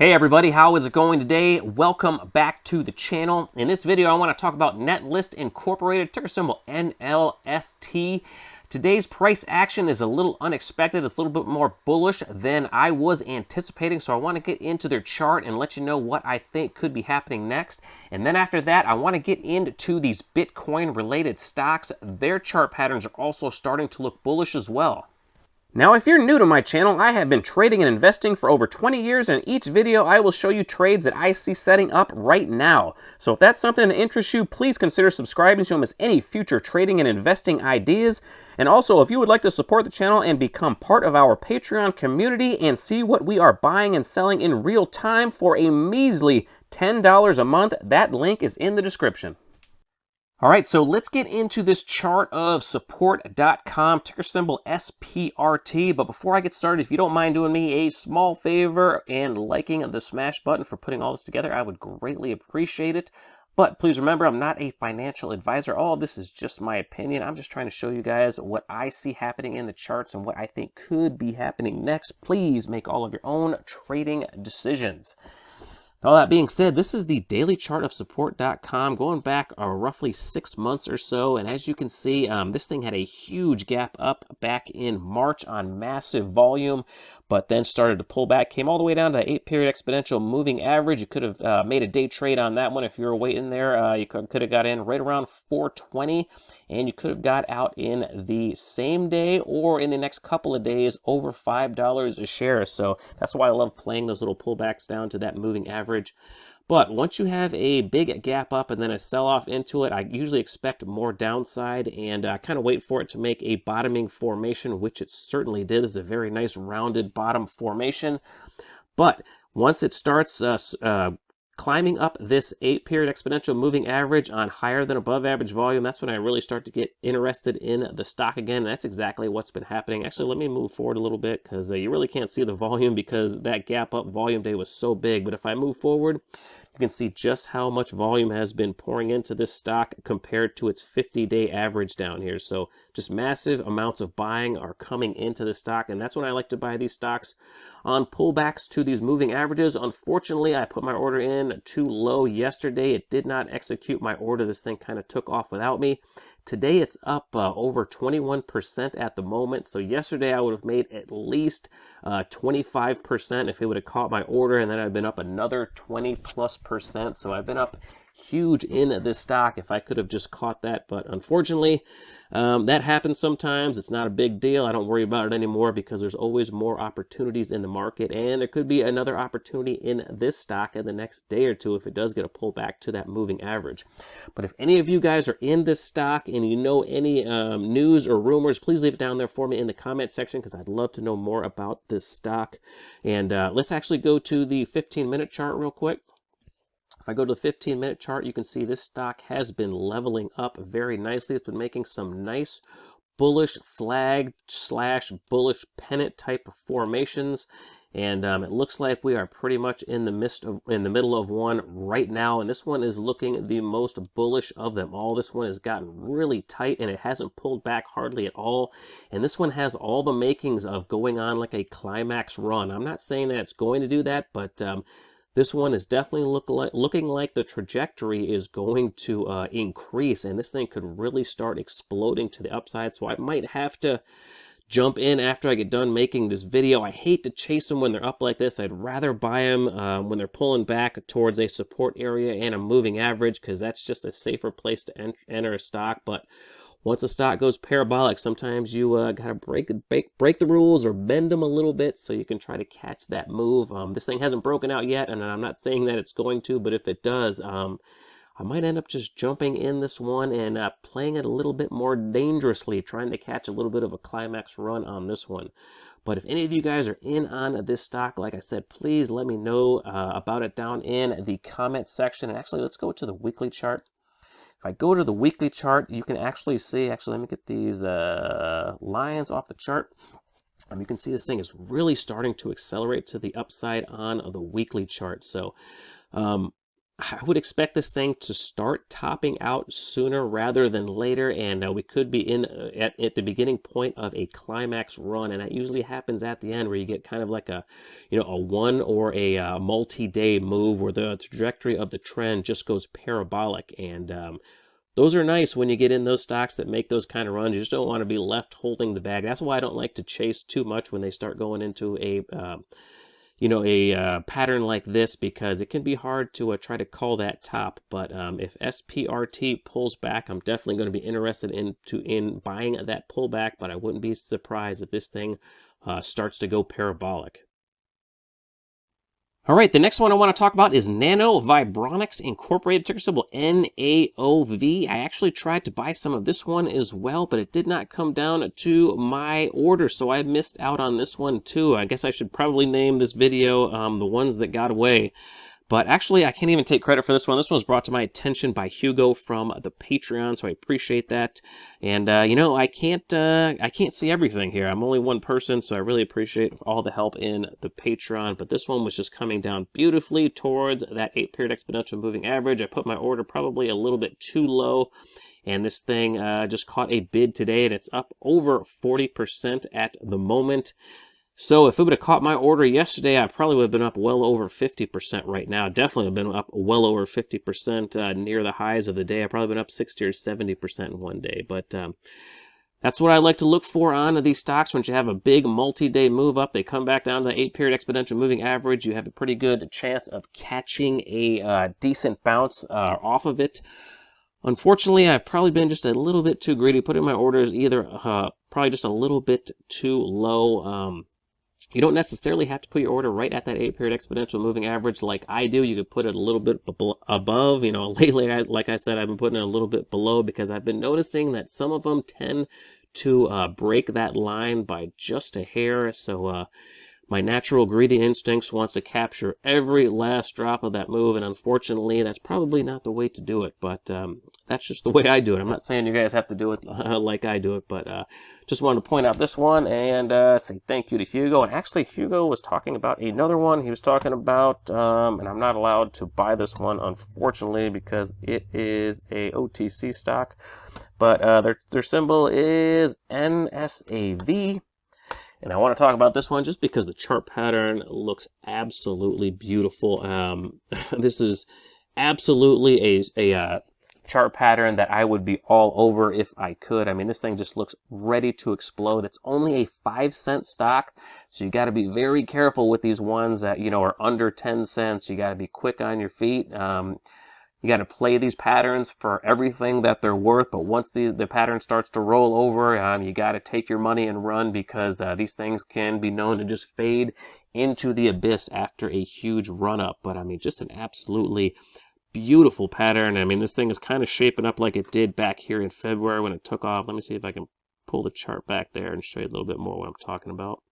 Hey everybody, how is it going today? Welcome back to the channel. In this video, I want to talk about Netlist Incorporated, ticker symbol NLST. Today's price action is a little unexpected. It's a little bit more bullish than I was anticipating, so I want to get into their chart and let you know what I think could be happening next. And then after that, I want to get into these Bitcoin-related stocks. Their chart patterns are also starting to look bullish as well. Now, if you're new to my channel, I have been trading and investing for over 20 years, and in each video I will show you trades that I see setting up right now. So if that's something that interests you, please consider subscribing so you don't miss any future trading and investing ideas. And also, if you would like to support the channel and become part of our Patreon community and see what we are buying and selling in real time for a measly $10 a month, that link is in the description. All right, so let's get into this chart of support.com, ticker symbol SPRT. But before I get started, if you don't mind doing me a small favor and liking the smash button for putting all this together, I would greatly appreciate it. But please remember, I'm not a financial advisor. All of this is just my opinion. I'm just trying to show you guys what I see happening in the charts and what I think could be happening next. Please make all of your own trading decisions. All that being said, this is the daily chart of support.com going back roughly 6 months or so. And as you can see, this thing had a huge gap up back in March on massive volume, but then started to pull back, came all the way down to the 8-period exponential moving average. You could have made a day trade on that one if you were waiting there. You could have got in right around 420, and you could have got out in the same day or in the next couple of days over $5 a share. So that's why I love playing those little pullbacks down to that moving average. But once you have a big gap up and then a sell-off into it, I usually expect more downside and kind of wait for it to make a bottoming formation, which it certainly did. It's a very nice rounded bottom formation. But once it starts climbing up this 8-period exponential moving average on higher than above average volume, that's when I really start to get interested in the stock again. That's exactly what's been happening. Actually, let me move forward a little bit because you really can't see the volume because that gap up volume day was so big. But if I move forward, you can see just how much volume has been pouring into this stock compared to its 50-day average down here. So just massive amounts of buying are coming into the stock, and that's when I like to buy these stocks on pullbacks to these moving averages. Unfortunately, I put my order in too low yesterday. It did not execute my order. This thing kind of took off without me. Today it's up over 21% at the moment. So yesterday I would have made at least 25% if it would have caught my order, and then I'd been up another 20+%. So I've been up huge in this stock if I could have just caught that. But unfortunately, that happens sometimes. It's not a big deal. I don't worry about it anymore because there's always more opportunities in the market, and there could be another opportunity in this stock in the next day or two if it does get a pullback to that moving average. But if any of you guys are in this stock and you know any news or rumors, please leave it down there for me in the comment section because I'd love to know more about this stock. And let's actually go to the 15-minute chart real quick. If I go to the 15-minute chart, you can see this stock has been leveling up very nicely. It's been making some nice bullish flag / bullish pennant type of formations. And it looks like we are pretty much in the middle of one right now. And this one is looking the most bullish of them all. This one has gotten really tight and it hasn't pulled back hardly at all. And this one has all the makings of going on like a climax run. I'm not saying that it's going to do that, but this one is definitely looking like the trajectory is going to increase, and this thing could really start exploding to the upside. So I might have to jump in after I get done making this video. I hate to chase them when they're up like this. I'd rather buy them when they're pulling back towards a support area and a moving average because that's just a safer place to enter a stock. But once a stock goes parabolic, sometimes you gotta break the rules or bend them a little bit so you can try to catch that move. This thing hasn't broken out yet, and I'm not saying that it's going to, but if it does, I might end up just jumping in this one and playing it a little bit more dangerously, trying to catch a little bit of a climax run on this one. But if any of you guys are in on this stock, like I said, please let me know about it down in the comment section. And actually, let's go to the weekly chart. If I go to the weekly chart, you can actually see, let me get these lines off the chart. You can see this thing is really starting to accelerate to the upside on the weekly chart. So I would expect this thing to start topping out sooner rather than later, and we could be in at the beginning point of a climax run, and that usually happens at the end, where you get kind of like a, a one or a multi-day move where the trajectory of the trend just goes parabolic. And those are nice when you get in those stocks that make those kind of runs. You just don't want to be left holding the bag. That's why I don't like to chase too much when they start going into a pattern like this, because it can be hard to try to call that top. But if SPRT pulls back, I'm definitely going to be interested in buying that pullback, but I wouldn't be surprised if this thing starts to go parabolic. All right, the next one I want to talk about is NanoVibronics Incorporated, ticker symbol NAOV. I actually tried to buy some of this one as well, but it did not come down to my order, so I missed out on this one too. I guess I should probably name this video the ones that got away. But actually, I can't even take credit for this one. This one was brought to my attention by Hugo from the Patreon, so I appreciate that. And I can't see everything here. I'm only one person, so I really appreciate all the help in the Patreon. But this one was just coming down beautifully towards that 8-period exponential moving average. I put my order probably a little bit too low, and this thing just caught a bid today, and it's up over 40% at the moment. So if it would have caught my order yesterday, I probably would have been up well over 50% right now. Definitely have been up well over 50% near the highs of the day. I've probably been up 60 or 70% in one day. But that's what I like to look for on these stocks. Once you have a big multi-day move up, they come back down to the 8-period exponential moving average. You have a pretty good chance of catching a decent bounce off of it. Unfortunately, I've probably been just a little bit too greedy, putting my orders either probably just a little bit too low. You don't necessarily have to put your order right at that 8-period exponential moving average like I do. You could put it a little bit above. Lately, like I said, I've been putting it a little bit below, because I've been noticing that some of them tend to break that line by just a hair. So my natural greedy instincts wants to capture every last drop of that move, and unfortunately, that's probably not the way to do it, but that's just the way I do it. I'm not saying you guys have to do it like I do it, but just wanted to point out this one and say thank you to Hugo. And actually, Hugo was talking about another one he was talking about, and I'm not allowed to buy this one, unfortunately, because it is a OTC stock, but their symbol is NSAV. And I want to talk about this one just because the chart pattern looks absolutely beautiful. This is absolutely a chart pattern that I would be all over if I could. I mean, this thing just looks ready to explode. It's only a 5-cent stock, so you got to be very careful with these ones that, are under 10 cents. You got to be quick on your feet. You got to play these patterns for everything that they're worth, but once the pattern starts to roll over, you got to take your money and run, because these things can be known to just fade into the abyss after a huge run-up. But, I mean, just an absolutely beautiful pattern. I mean, this thing is kind of shaping up like it did back here in February when it took off. Let me see if I can pull the chart back there and show you a little bit more what I'm talking about.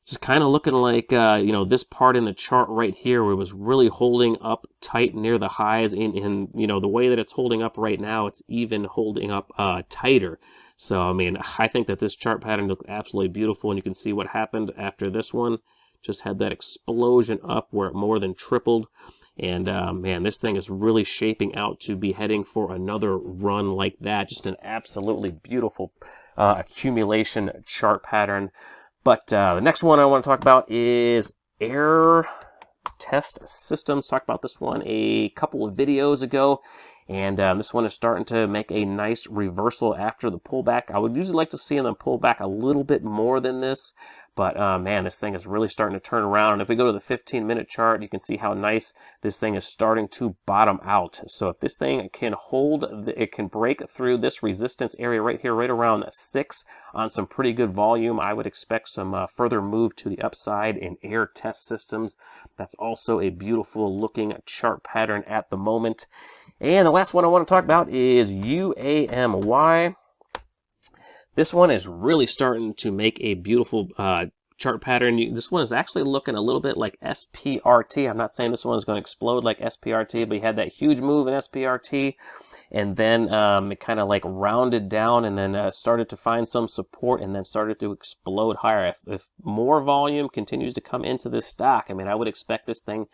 Just kind of looking like, this part in the chart right here where it was really holding up tight near the highs. In the way that it's holding up right now, it's even holding up tighter. So, I mean, I think that this chart pattern looks absolutely beautiful, and you can see what happened after this one. Just had that explosion up where it more than tripled. And, man, this thing is really shaping out to be heading for another run like that. Just an absolutely beautiful accumulation chart pattern. But the next one I want to talk about is Air Test Systems. Talked about this one a couple of videos ago, and this one is starting to make a nice reversal after the pullback. I would usually like to see them pull back a little bit more than this, but man, this thing is really starting to turn around. And if we go to the 15-minute chart, you can see how nice this thing is starting to bottom out. So if this thing can hold, it can break through this resistance area right here, right around 6 on some pretty good volume, I would expect some further move to the upside in Air Test Systems. That's also a beautiful looking chart pattern at the moment. And the last one I want to talk about is UAMY. This one is really starting to make a beautiful chart pattern, this one is actually looking a little bit like SPRT. I'm not saying this one is going to explode like SPRT, but you had that huge move in SPRT, and then it kind of like rounded down and then started to find some support and then started to explode higher. If more volume continues to come into this stock, I mean, I would expect this thing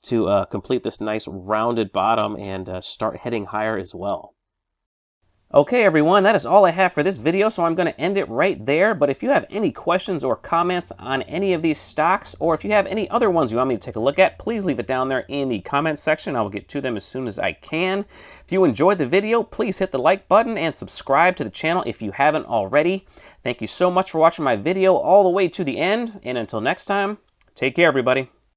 to complete this nice rounded bottom and start heading higher as well. Okay, everyone, that is all I have for this video, so I'm going to end it right there. But if you have any questions or comments on any of these stocks, or if you have any other ones you want me to take a look at, please leave it down there in the comments section. I will get to them as soon as I can. If you enjoyed the video, please hit the like button and subscribe to the channel if you haven't already. Thank you so much for watching my video all the way to the end, and until next time, take care, everybody.